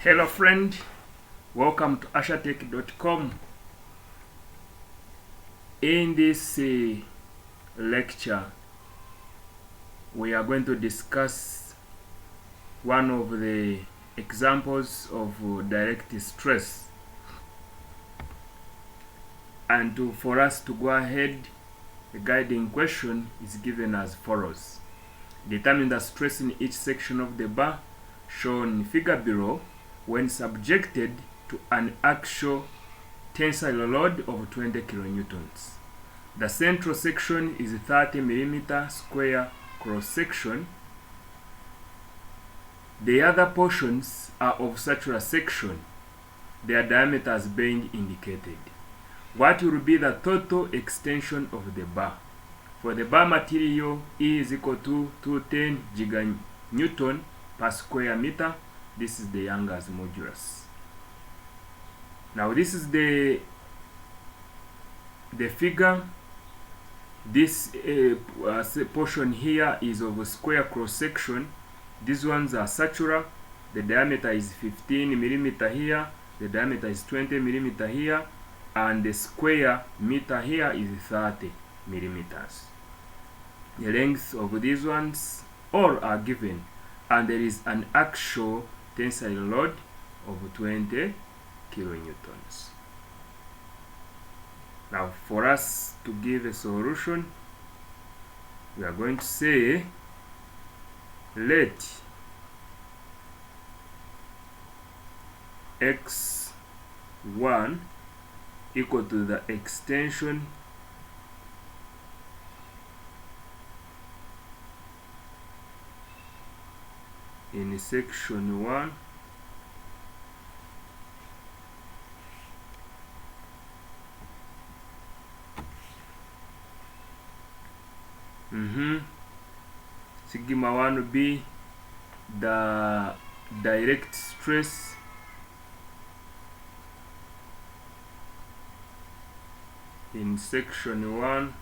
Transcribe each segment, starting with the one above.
Hello friend, welcome to ashatech.com. In this lecture, we are going to discuss one of the examples of direct stress. And for us to go ahead, the guiding question is given as follows. Determine the stress in each section of the bar shown in figure below when subjected to an actual tensile load of 20 kilonewtons. The central section is 30 millimeter square cross section. The other portions are of circular section, their diameters being indicated. What will be the total extension of the bar? For the bar material, E is equal to 210 giganewton per square meter. This is the Young's modulus. Now this is the figure. This portion here is of a square cross section. These ones are circular. The diameter is 15 millimeter here. The diameter is 20 millimeter here, and the square meter here is 30 millimeters. The length of these ones all are given, and there is an actual tensile load of 20 kilonewtons. Now for us to give a solution, we are going to say let x1 equal to the extension in section 1 sigma 1 will be the direct stress in section 1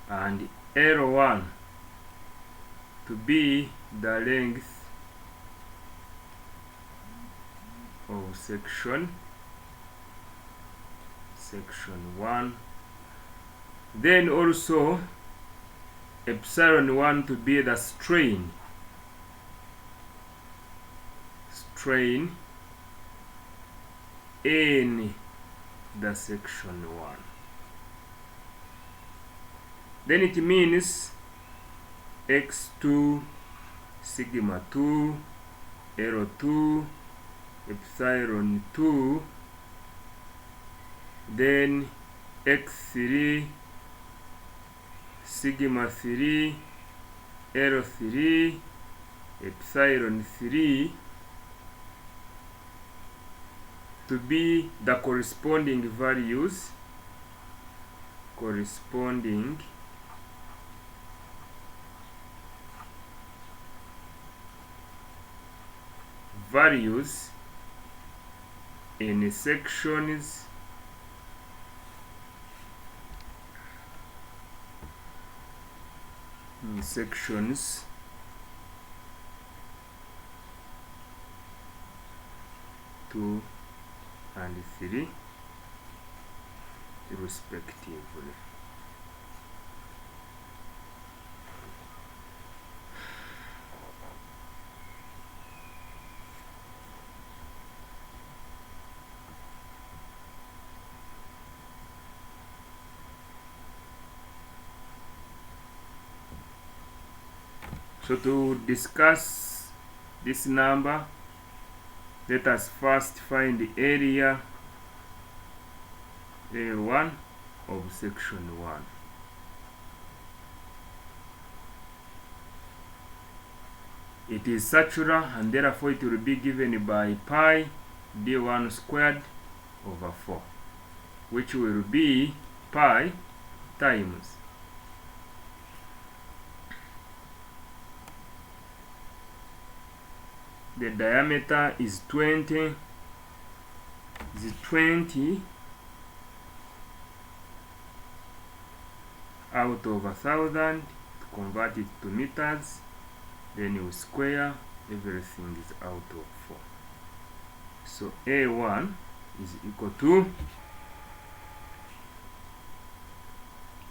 and L1 to be the length of section 1. Then also epsilon 1 to be the strain in the section 1. Then it means x2 sigma 2 L2 epsilon 2, then x3 sigma 3 L3 epsilon 3 to be the corresponding values in sections 2 and 3 respectively. So to discuss this number, let us first find the area L1 of section 1. It is circular, and therefore it will be given by pi d1 squared over 4, which will be pi times the diameter is 20 out of 1,000, convert it to meters, then you square, everything is out of 4. So A1 is equal to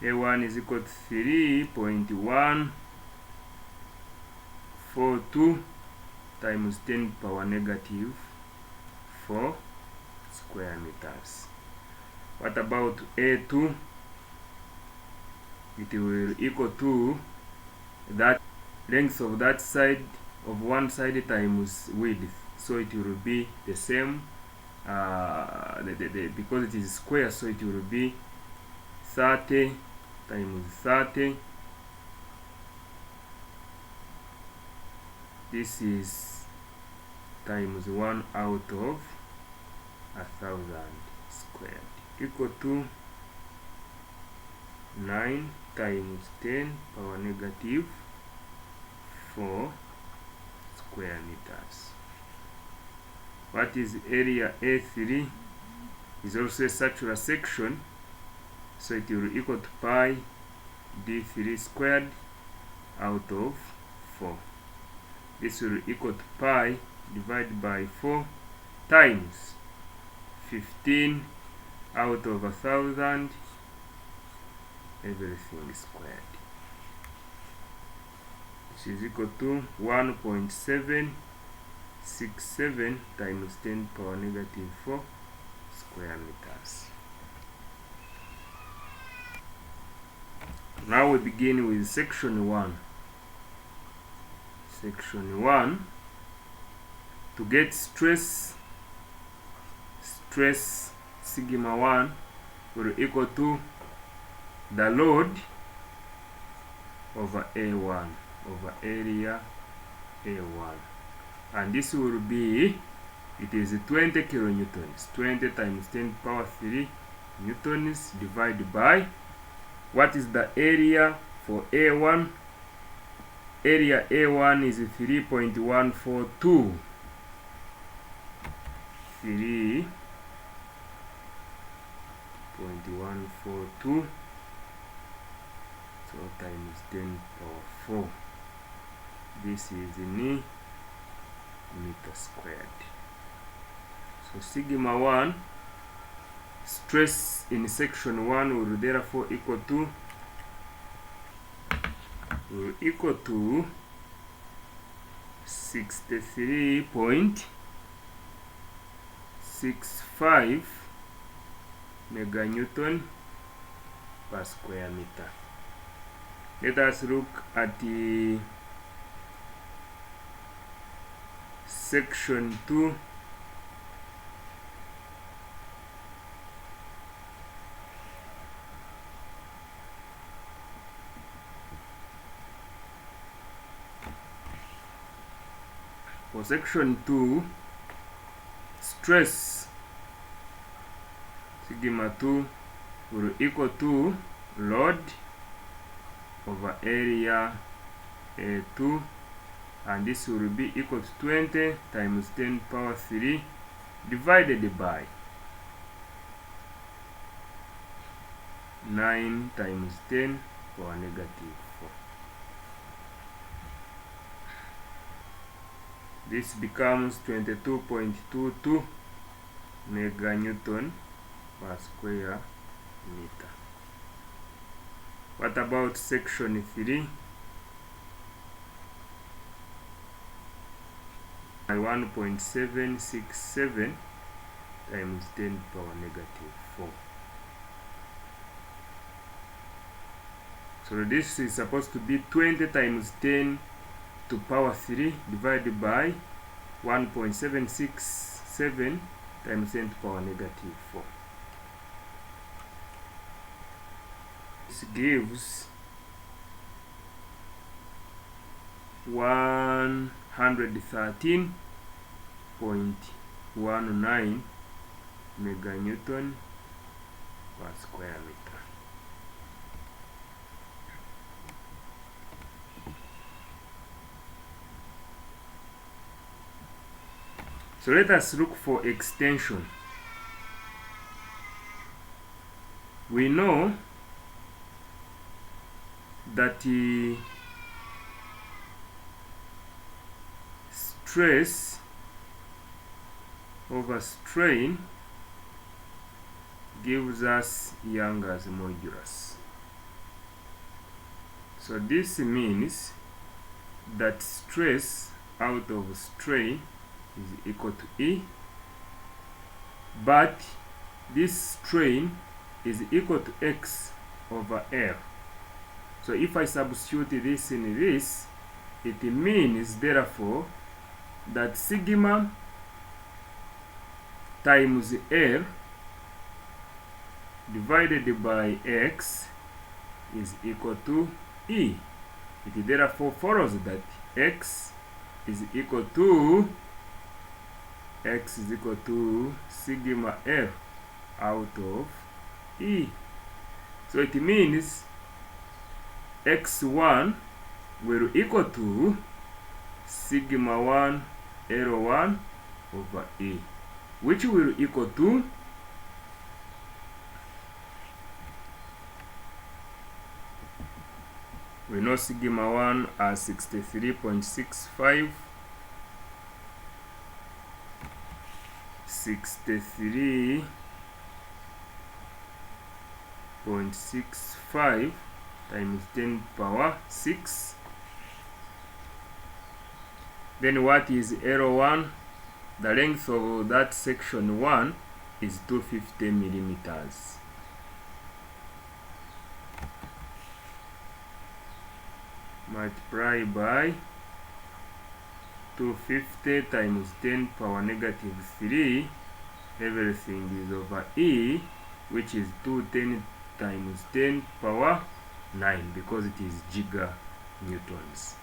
3.142 times 10 power negative 4 square meters. What about A2? It will equal to that length of that side of one side times width, so it will be the same because it is square, so it will be 30 times 30. This is times 1 out of 1,000 squared, equal to 9 times 10 power negative 4 square meters. What is area A3? Is also a circular section, so it will equal to pi d3 squared out of 4. This will equal to pi divided by 4 times 15 out of 1,000, everything squared, which is equal to 1.767 times 10 power negative 4 square meters. Now we begin with section 1. Section 1, to get stress sigma 1 will equal to the load over A1 over area A1, and this will be, it is 20 kilonewtons. 20 times 10 power 3 newtons divided by, what is the area for A1? Area A1 is 3.142. 3.142, so times 10 power 4. This is in meter squared. So sigma 1, stress in section 1 will therefore equal to 63.65 meganewton per square meter. Let us look at the section 2. For section 2, stress sigma 2 will equal to load over area A2, and this will be equal to 20 times 10 power 3 divided by 9 times 10 power negative 4. This becomes 22.22 meganewton per square meter. What about section 3? 1.767 times 10 power negative 4. So this is supposed to be 20 times 10 to power 3 divided by 1.767 times 10 to power negative 4. This gives 113.19 meganewton per square meter. So let us look for extension. We know that stress over strain gives us Young's modulus. So this means that stress out of strain is equal to E, but this strain is equal to X over L. So if I substitute this in this, it means therefore that sigma times L divided by X is equal to E. It therefore follows that X is equal to sigma L out of E. So it means X1 will equal to sigma 1 L1 over E, which will equal to we know sigma 1 as 63.65, 63.65 times 10 power 6. Then what is L1? The length of that section 1 is 250 millimeters. Multiply by 250 times 10 power negative 3. Everything is over E, which is 210 times 10 power 9, because it is giganewtons.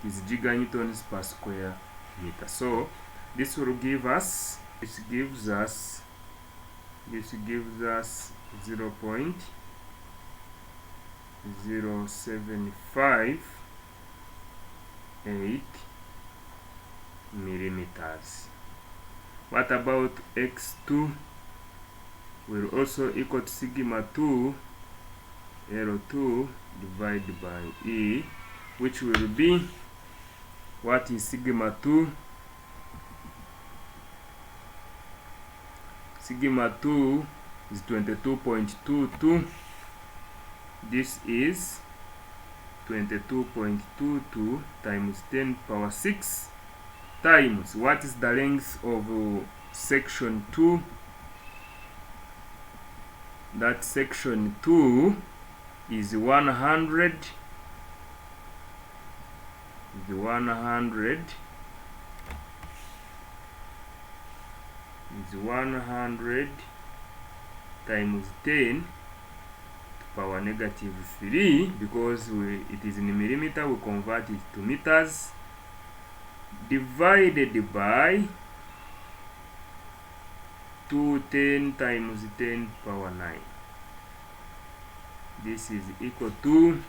It is giganewtons per square meter. So this will give us, this gives us 0.0758 millimeters. What about X2? Will also equal to sigma 2 L2 divided by E, which will be, what is sigma 2? Sigma 2 is 22.22. This is 22.22 times 10 power 6 times, what is the length of section 2? That section 2 is 100 times 10 to power negative 3, because it is in millimeter, we convert it to meters, divided by 210 times 10 power 9. This is equal to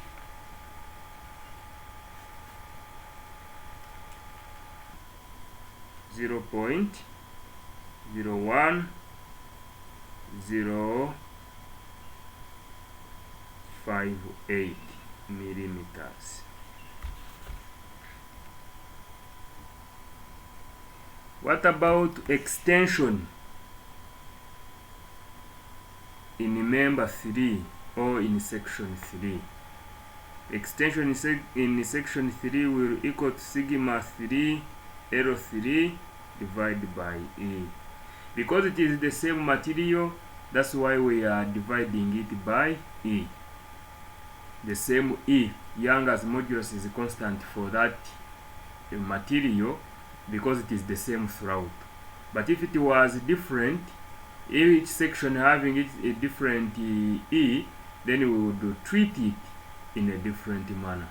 0.01058 millimeters. What about extension in member 3 or in section 3? Extension in section 3 will equal to sigma 3 L3 divided by E. Because it is the same material, that's why we are dividing it by E. The same E, Young's modulus, is constant for that material because it is the same throughout. But if it was different, each section having a different E, then we would treat it in a different manner.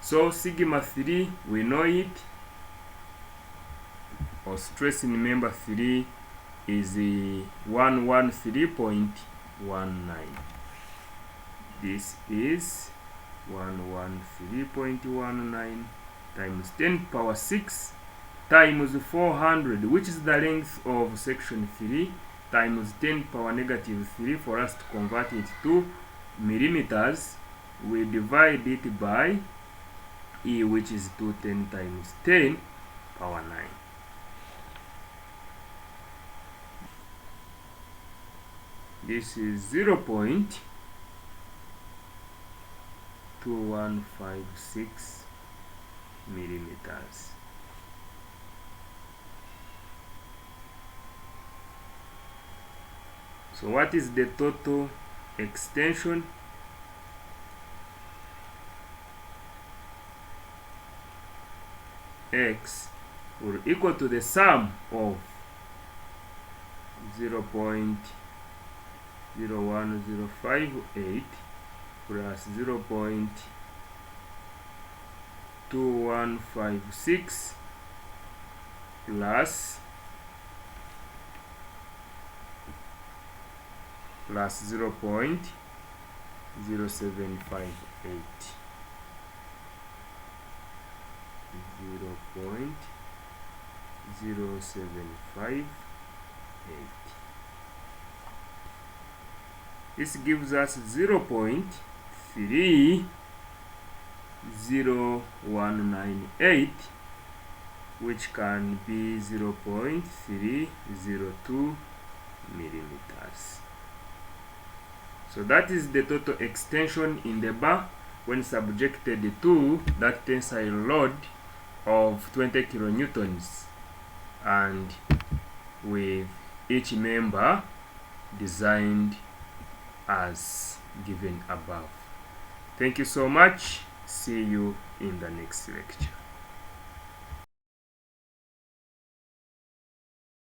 So sigma 3, we know it, or stress in member 3 is 113.19. This is 113.19 times 10 power 6 times 400, which is the length of section 3, times 10 power negative 3 for us to convert it to millimeters. We divide it by E, which is 210 times 10 power 9. This is 0.2156 millimeters. So what is the total extension? X will equal to the sum of 0.01058 plus 0.2156 plus 0.0758. 0.0758. This gives us 0.30198, which can be 0.302 millimeters. So that is the total extension in the bar when subjected to that tensile load of 20 kilonewtons, and with each member designed as given above. Thank you so much. See you in the next lecture.